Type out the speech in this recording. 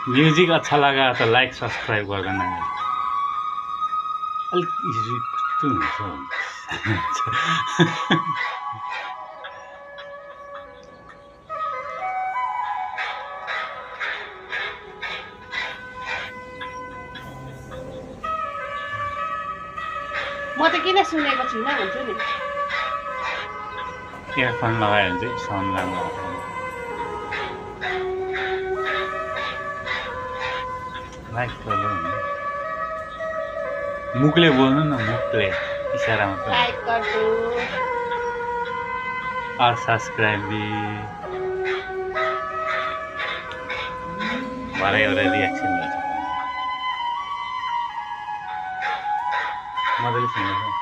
Music अच्छा लगा तो लाइक सब्सक्राइब कर देना। अलिक कस्तो हुन्छ म त किन सुनेको छुइनँ भन्छु नि। इयरफोन लगायो भने चाहिँ साउन्ड राम्रो आउँछ। लाइक गर्नु मुखले बोल्नु न, मुखले इशारा मात्र। लाइक कर दो और सब्सक्राइब भी। भरे एउटा रियाक्सन गर्छ मजाले सुन्दैछ।